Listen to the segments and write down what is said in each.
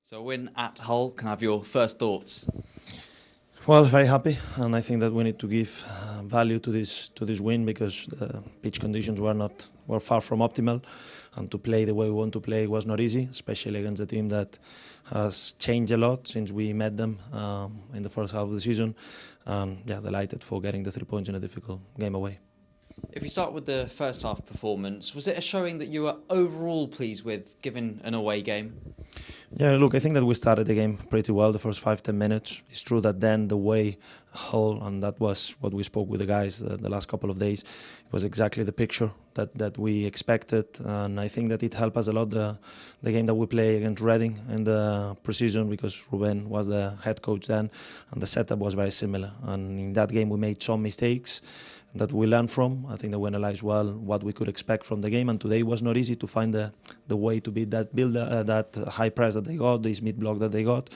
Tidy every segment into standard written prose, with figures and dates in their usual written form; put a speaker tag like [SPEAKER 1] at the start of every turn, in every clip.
[SPEAKER 1] So a win at Hull, can I have your first thoughts?
[SPEAKER 2] Well, very happy, and I think that we need to give value to this win because the pitch conditions were far from optimal, and to play the way we want to play was not easy, especially against a team that has changed a lot since we met them in the first half of the season. And yeah, delighted for getting the 3 points in a difficult game away.
[SPEAKER 1] If we start with the first half performance, was it a showing that you were overall pleased with, given an away game?
[SPEAKER 2] Yeah, look, I think that we started the game pretty well the first 5-10 minutes. It's true that then the way Hull, and that was what we spoke with the guys the last couple of days, it was exactly the picture that we expected, and I think that it helped us a lot the game that we play against Reading in the pre-season, because Ruben was the head coach then, and the setup was very similar. And in that game we made some mistakes that we learned from. I think that we analysed well what we could expect from the game, and today it was not easy to find the way to beat that that high press that they got, this mid block that they got,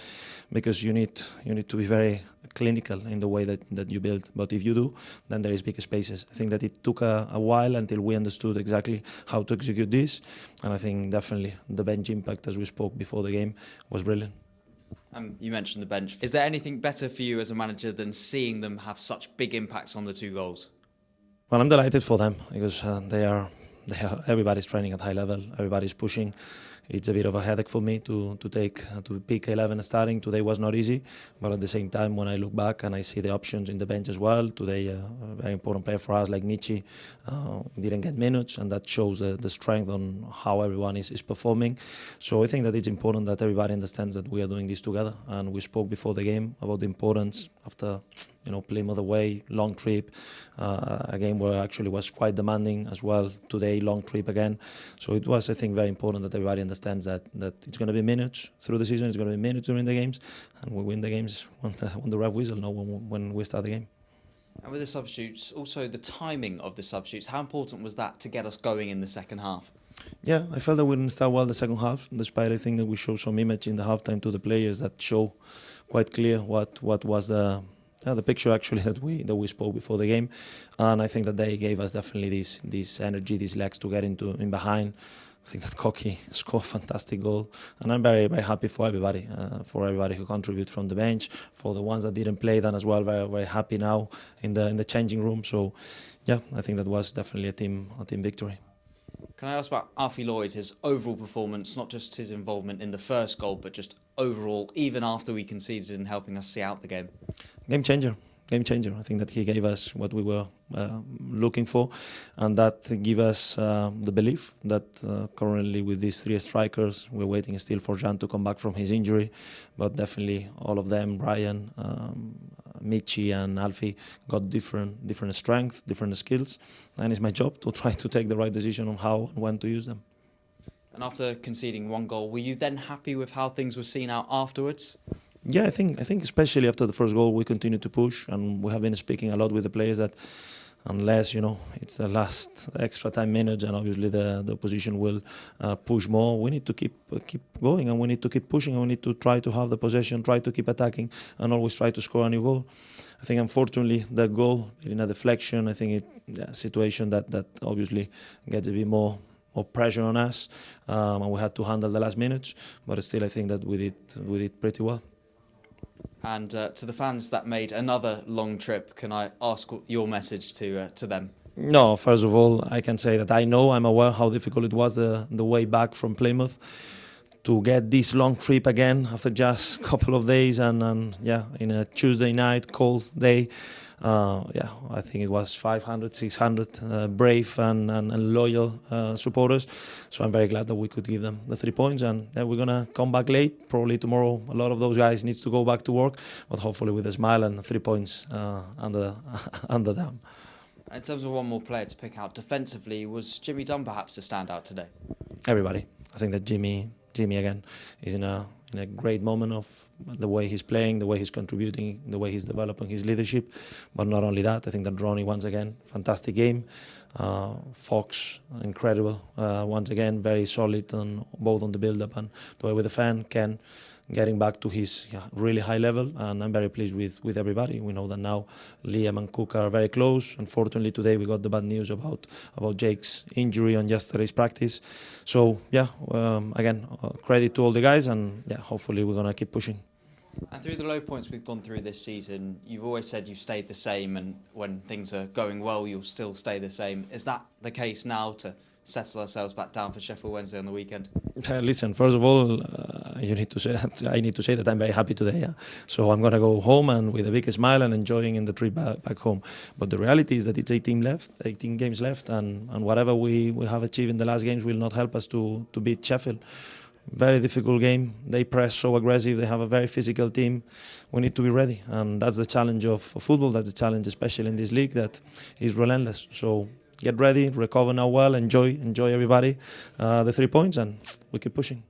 [SPEAKER 2] because you need to be very clinical in the way that you build. But if you do, then there is big spaces. I think that it took a while until we understood exactly how to execute this, and I think definitely the bench impact, as we spoke before the game, was brilliant.
[SPEAKER 1] You mentioned the bench. Is there anything better for you as a manager than seeing them have such big impacts on the 2 goals?
[SPEAKER 2] Well, I'm delighted for them because everybody's training at high level, everybody's pushing. It's a bit of a headache for me to pick 11 starting. Today was not easy, but at the same time, when I look back and I see the options in the bench as well, today a very important player for us like Michi didn't get minutes, and that shows the strength on how everyone is performing. So I think that it's important that everybody understands that we are doing this together, and we spoke before the game about the importance after Plymouth away, long trip, a game where actually was quite demanding as well. Today, long trip again. So it was, I think, very important that everybody understands that it's going to be minutes through the season, it's going to be minutes during the games, and we win the games when the ref whistle, not when we start the game.
[SPEAKER 1] And with the substitutes, also the timing of the substitutes, how important was that to get us going in the second half?
[SPEAKER 2] Yeah, I felt that we didn't start well the second half, despite I think that we showed some image in the halftime to the players that show quite clear what was the picture actually that we spoke before the game, and I think that they gave us definitely this energy, these legs to get in behind. I think that Koki scored a fantastic goal, and I'm very, very happy for everybody who contribute from the bench, for the ones that didn't play then as well. Very, very happy now in the changing room. So yeah, I think that was definitely a team victory.
[SPEAKER 1] Can I ask about Alfie Lloyd, his overall performance, not just his involvement in the first goal, but just overall, even after we conceded, in helping us see out the game?
[SPEAKER 2] Game changer. I think that he gave us what we were looking for, and that gave us the belief that currently with these 3 strikers, we're waiting still for Jan to come back from his injury, but definitely all of them, Brian, Michi and Alfie, got different strength, different skills, and it's my job to try to take the right decision on how and when to use them.
[SPEAKER 1] And after conceding 1 goal, were you then happy with how things were seen out afterwards?
[SPEAKER 2] Yeah, I think especially after the first goal we continued to push, and we have been speaking a lot with the players that unless it's the last extra time minutes and obviously the opposition will push more, we need to keep going, and we need to keep pushing, and we need to try to have the possession, try to keep attacking, and always try to score a new goal. I think unfortunately the goal in a deflection, I think a situation that obviously gets a bit more pressure on us, and we had to handle the last minutes, but still I think that we did pretty well.
[SPEAKER 1] And to the fans that made another long trip, can I ask your message to them?
[SPEAKER 2] No, first of all, I can say that I'm aware how difficult it was the way back from Plymouth to get this long trip again after just a couple of days, and in a Tuesday night, cold day. I think it was 500, 600 brave and loyal supporters. So I'm very glad that we could give them the 3 points, and we're going to come back late. Probably tomorrow a lot of those guys needs to go back to work, but hopefully with a smile and 3 points under them.
[SPEAKER 1] In terms of one more player to pick out defensively, was Jimmy Dunn perhaps a standout today?
[SPEAKER 2] Everybody. I think that Jimmy again is in a great moment of the way he's playing, the way he's contributing, the way he's developing his leadership. But not only that, I think that Ronnie, once again, fantastic game. Fox, incredible. Once again, very solid on both on the build-up and the way with the fan. Ken getting back to his really high level, and I'm very pleased with everybody. We know that now Liam and Cook are very close. Unfortunately, today we got the bad news about Jake's injury on yesterday's practice. So again, credit to all the guys, and hopefully we're gonna keep pushing.
[SPEAKER 1] And through the low points we've gone through this season, you've always said you've stayed the same, and when things are going well, you'll still stay the same. Is that the case now to settle ourselves back down for Sheffield Wednesday on the weekend?
[SPEAKER 2] Listen, first of all, you need to say I need to say that I'm very happy today. Yeah? So I'm gonna go home and with a big smile and enjoying in the trip back home. But the reality is that it's 18 games left, and whatever we have achieved in the last games will not help us to beat Sheffield. Very difficult game. They press so aggressive. They have a very physical team. We need to be ready, and that's the challenge of football. That's the challenge, especially in this league, that is relentless. So get ready, recover now well, enjoy everybody the 3 points, and we keep pushing.